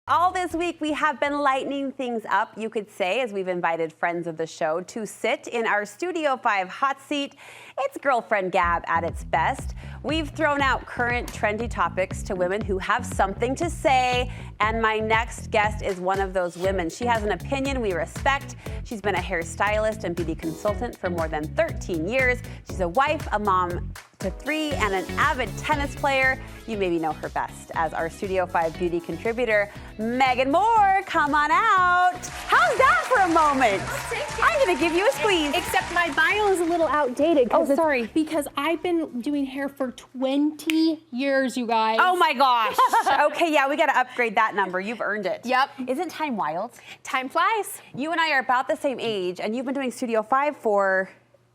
All this week, we have been lightening things up, you could say, as we've invited friends of the show to sit in our Studio 5 hot seat. It's Girlfriend Gab at its best. We've thrown out current trendy topics to women who have something to say, and my next guest is one of those women. She has an opinion we respect. She's been a hairstylist and beauty consultant for more than 13 years. She's a wife, a mom to 3, and an avid tennis player. You maybe know her best as our Studio 5 beauty contributor, Megan Moore. Come on out. How's that for a moment? I'm gonna give you a squeeze. Except my bio is a little outdated. Oh, sorry. Because I've been doing hair for 20 years, you guys. Oh my gosh. Okay, yeah, we gotta upgrade that number. You've earned it. Yep. Isn't time wild? Time flies. You and I are about the same age, and you've been doing Studio 5 for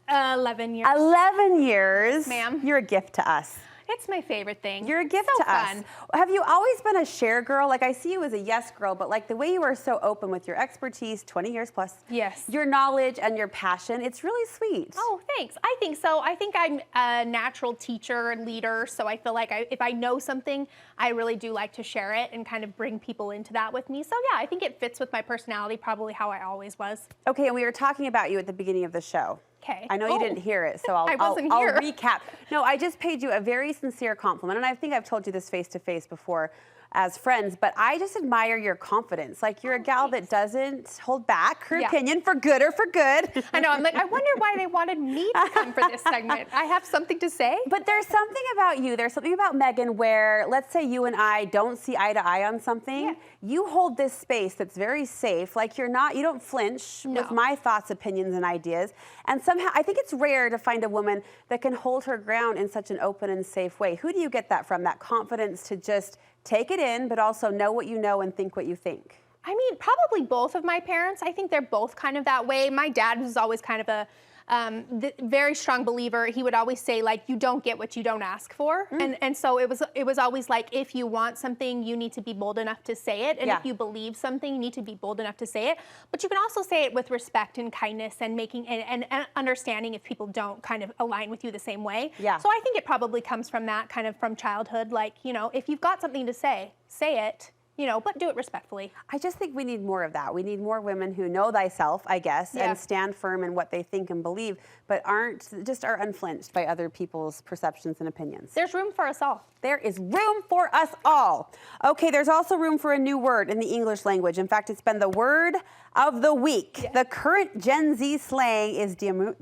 11 years. 11 years. Ma'am. You're a gift to us. It's my favorite thing. You're a gift so to us. Have you always been a share girl? Like, I see you as a yes girl, but like the way you are so open with your expertise, 20 years plus. Yes. Your knowledge and your passion, it's really sweet. Oh, thanks. I think so. I think I'm a natural teacher and leader, so I feel like if I know something, I really do like to share it and kind of bring people into that with me. So yeah, I think it fits with my personality, probably how I always was. Okay, and we were talking about you at the beginning of the show. Okay. I know you didn't hear it, so I'll recap. No, I just paid you a very sincere compliment, and I think I've told you this face to face before as friends, but I just admire your confidence. Like, you're a gal that doesn't hold back her opinion, for good or for good. I know, I'm like, I wonder why they wanted me to come for this segment. I have something to say. But there's something about you, there's something about Megan where, let's say you and I don't see eye to eye on something, you hold this space that's very safe. Like, you don't flinch with my thoughts, opinions, and ideas. And somehow, I think it's rare to find a woman that can hold her ground in such an open and safe way. Who do you get that from, that confidence to just take it in, but also know what you know and think what you think? I mean, probably both of my parents. I think they're both kind of that way. My dad was always kind of a very strong believer. He would always say, like, you don't get what you don't ask for. And so it was always like, if you want something, you need to be bold enough to say it. And if you believe something, you need to be bold enough to say it. But you can also say it with respect and kindness and making and understanding if people don't kind of align with you the same way. Yeah. So I think it probably comes from that, kind of from childhood. Like, you know, if you've got something to say it. You know, but do it respectfully. I just think we need more of that. We need more women who know thyself, I guess, and stand firm in what they think and believe, but are unflinched by other people's perceptions and opinions. There's room for us all. There is room for us all. Okay, there's also room for a new word in the English language. In fact, it's been the word of the week. The current Gen Z slang is demure.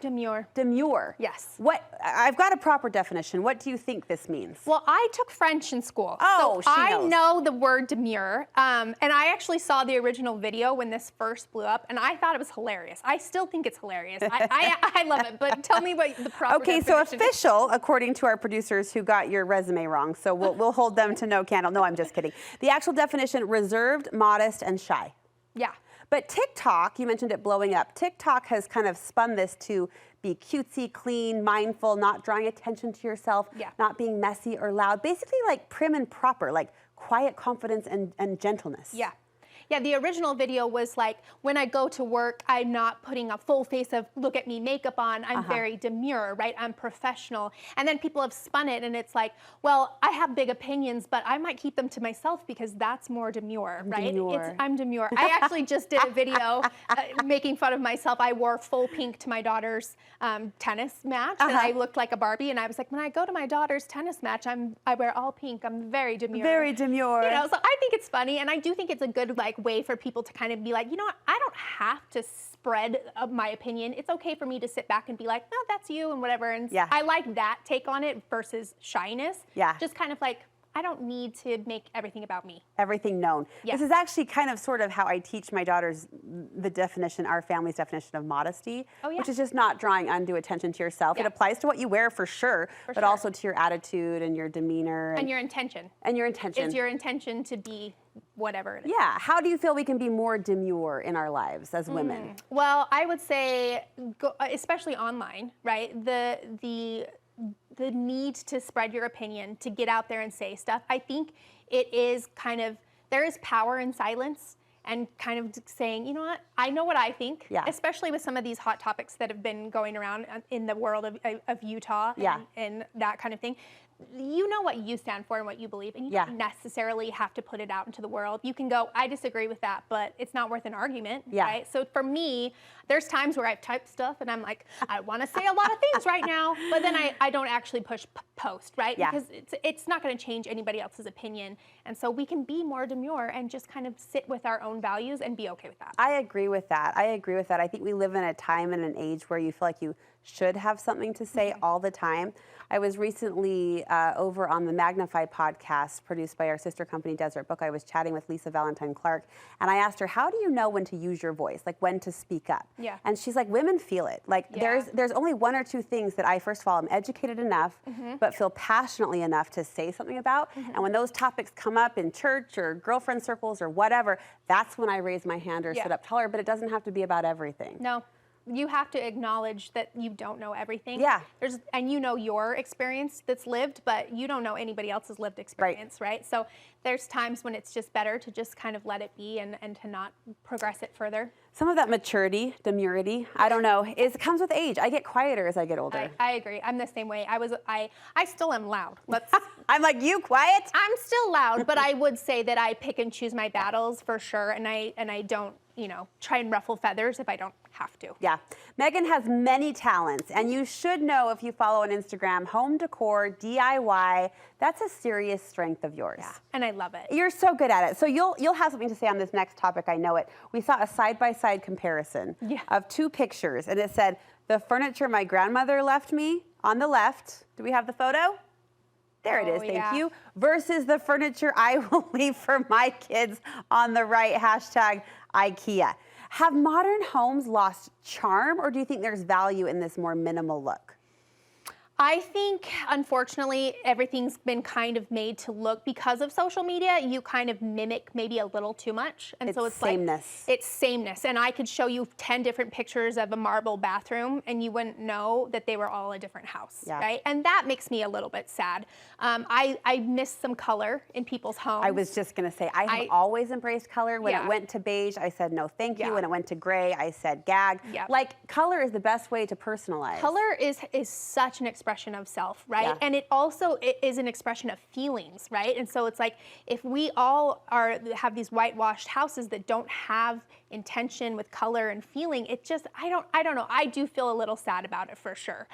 Demure. Demure. Yes. I've got a proper definition. What do you think this means? Well, I took French in school. Oh, so she I knows. know the word demure. And I actually saw the original video when this first blew up, and I thought it was hilarious. I still think it's hilarious. I love it, but tell me what the proper definition so is. official, according to our producers who got your resume wrong, so we'll hold them to no candle. No, I'm just kidding. The actual definition: reserved, modest, and shy. Yeah. But TikTok, you mentioned it blowing up. TikTok has kind of spun this to be cutesy, clean, mindful, not drawing attention to yourself, not being messy or loud. Basically like prim and proper, like quiet confidence and gentleness. Yeah. Yeah, the original video was like, when I go to work, I'm not putting a full face of look at me makeup on. I'm very demure, right? I'm professional. And then people have spun it and it's like, well, I have big opinions, but I might keep them to myself because that's more demure, right? I'm demure. I actually just did a video making fun of myself. I wore full pink to my daughter's tennis match and I looked like a Barbie. And I was like, when I go to my daughter's tennis match, I wear all pink. I'm very demure. Very demure. You know, so I think it's funny. And I do think it's a good, like, way for people to kind of be like, you know what, I don't have to spread my opinion. It's okay for me to sit back and be like, no, that's you and whatever. And I like that take on it versus shyness. Yeah. Just kind of like, I don't need to make everything about me. Everything known. Yeah. This is actually kind of sort of how I teach my daughters the definition, our family's definition of modesty, which is just not drawing undue attention to yourself. It applies to what you wear for sure, but also to your attitude and your demeanor. And your intention. And your intention. Is your intention to be whatever it is. Yeah. How do you feel we can be more demure in our lives as women? Well, I would say, especially online, right? The need to spread your opinion, to get out there and say stuff. I think it is kind of, there is power in silence and kind of saying, you know what, I know what I think, especially with some of these hot topics that have been going around in the world of Utah and that kind of thing. you know what you stand for and what you believe, and you don't necessarily have to put it out into the world. You can go, I disagree with that, but it's not worth an argument, right? So for me, there's times where I've typed stuff and I'm like, I want to say a lot of things right now, but then I don't actually push post, right? Because it's not going to change anybody else's opinion. And so we can be more demure and just kind of sit with our own values and be okay with that. I agree with that. I think we live in a time and an age where you feel like you should have something to say all the time. I was recently over on the Magnify podcast produced by our sister company, Desert Book. I was chatting with Lisa Valentine Clark, and I asked her, how do you know when to use your voice, like when to speak up? And she's like, women feel it. Like there's only one or two things that I, first of all, am educated enough, but feel passionately enough to say something about. And when those topics come up in church or girlfriend circles or whatever, that's when I raise my hand or sit up taller, but it doesn't have to be about everything. No. You have to acknowledge that you don't know everything. And you know your experience that's lived, but you don't know anybody else's lived experience, right? So there's times when it's just better to just kind of let it be and to not progress it further. Some of that maturity, demurity, I don't know, comes with age. I get quieter as I get older. I agree. I'm the same way. I still am loud. I'm like, you quiet? I'm still loud, but I would say that I pick and choose my battles for sure, and I don't, try and ruffle feathers if I don't have to. Yeah. Megan has many talents, and you should know if you follow on Instagram, home decor, DIY, that's a serious strength of yours. Yeah, and I love it. You're so good at it. So you'll have something to say on this next topic, I know it. We saw a side-by-side comparison of two pictures, and it said, the furniture my grandmother left me on the left. Do we have the photo? There it is, thank you. Versus the furniture I will leave for my kids on the right, hashtag IKEA. Have modern homes lost charm, or do you think there's value in this more minimal look? I think, unfortunately, everything's been kind of made to look, because of social media, you kind of mimic maybe a little too much. And so it's sameness. It's sameness. And I could show you 10 different pictures of a marble bathroom, and you wouldn't know that they were all a different house, right? And that makes me a little bit sad. I miss some color in people's homes. I was just going to say, I have always embraced color. When it went to beige, I said, no, thank you. When it went to gray, I said, gag. Like, color is the best way to personalize. Color is such an expression of self, right? And it also is an expression of feelings, right? And so it's like, if we all have these whitewashed houses that don't have intention with color and feeling, it just, I don't know. I do feel a little sad about it for sure.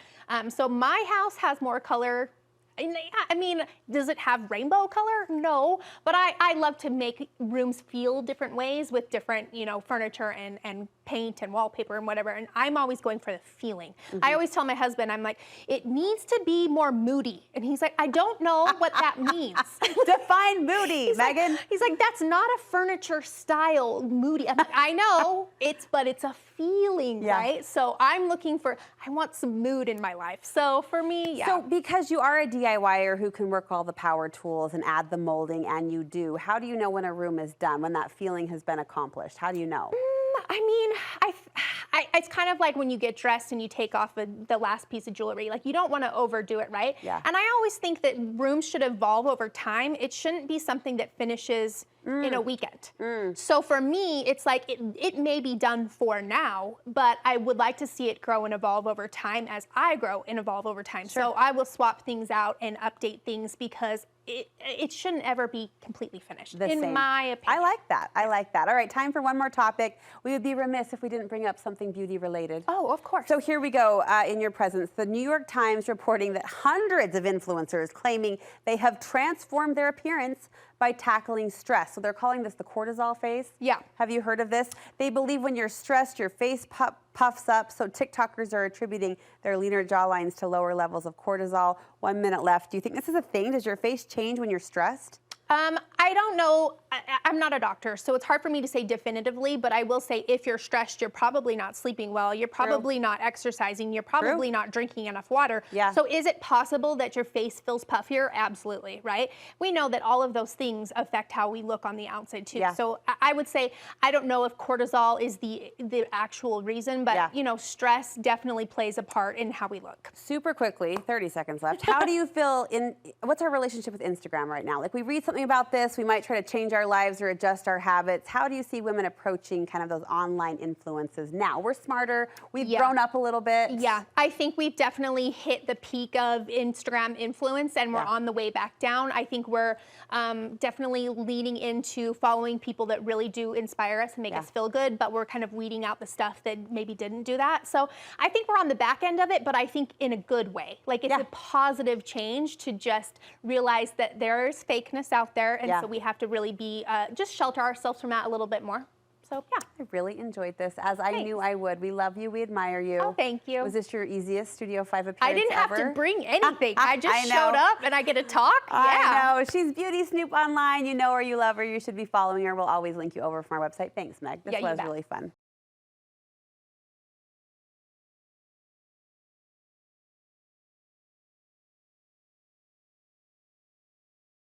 So my house has more color. I mean, does it have rainbow color? No, but I love to make rooms feel different ways with different, furniture and paint and wallpaper and whatever, and I'm always going for the feeling. I always tell my husband, I'm like, it needs to be more moody, and he's like, I don't know what that means. Define moody, Megan. He's like, that's not a furniture style moody. I'm like, I know, but it's a feeling, right? So I'm looking I want some mood in my life. So for me, So because you are a DIYer who can work all the power tools and add the molding, and you do, how do you know when a room is done, when that feeling has been accomplished? How do you know? I mean, it's kind of like when you get dressed and you take off the last piece of jewelry. Like, you don't want to overdo it, right? And I always think that rooms should evolve over time. It shouldn't be something that finishes in a weekend. So for me, it's like it may be done for now, but I would like to see it grow and evolve over time as I grow and evolve over time. So I will swap things out and update things, because it shouldn't ever be completely finished, in my opinion. I like that. I like that. All right, time for one more topic. We would be remiss if we didn't bring up something beauty related. Oh, of course. So here we go, in your presence. The New York Times reporting that hundreds of influencers claiming they have transformed their appearance by tackling stress. So they're calling this the cortisol face. Have you heard of this? They believe when you're stressed, your face puffs up. So TikTokers are attributing their leaner jawlines to lower levels of cortisol. 1 minute left. Do you think this is a thing? Does your face change when you're stressed? I don't know. I'm not a doctor, so it's hard for me to say definitively, but I will say, if you're stressed, you're probably not sleeping well. You're probably not exercising. You're probably not drinking enough water. So is it possible that your face feels puffier? Absolutely, right? We know that all of those things affect how we look on the outside too. So I would say, I don't know if cortisol is the actual reason, but stress definitely plays a part in how we look. Super quickly, 30 seconds left. How do you feel what's our relationship with Instagram right now? Like, we read something talking about this. We might try to change our lives or adjust our habits. How do you see women approaching kind of those online influences now? We're smarter. We've grown up a little bit. Yeah, I think we've definitely hit the peak of Instagram influence and we're on the way back down. I think we're definitely leaning into following people that really do inspire us and make us feel good, but we're kind of weeding out the stuff that maybe didn't do that. So I think we're on the back end of it, but I think in a good way. Like it's a positive change to just realize that there's fakeness out there, and so we have to really be, just shelter ourselves from that a little bit more. So yeah. I really enjoyed this, as I knew I would. We love you, we admire you. Oh, thank you. Was this your easiest Studio 5 appearance I didn't have ever? to bring anything. I just showed up and I get to talk. I know. She's Beauty Snoop online. You know her, you love her. You should be following her. We'll always link you over from our website. Thanks, Meg. This was really fun.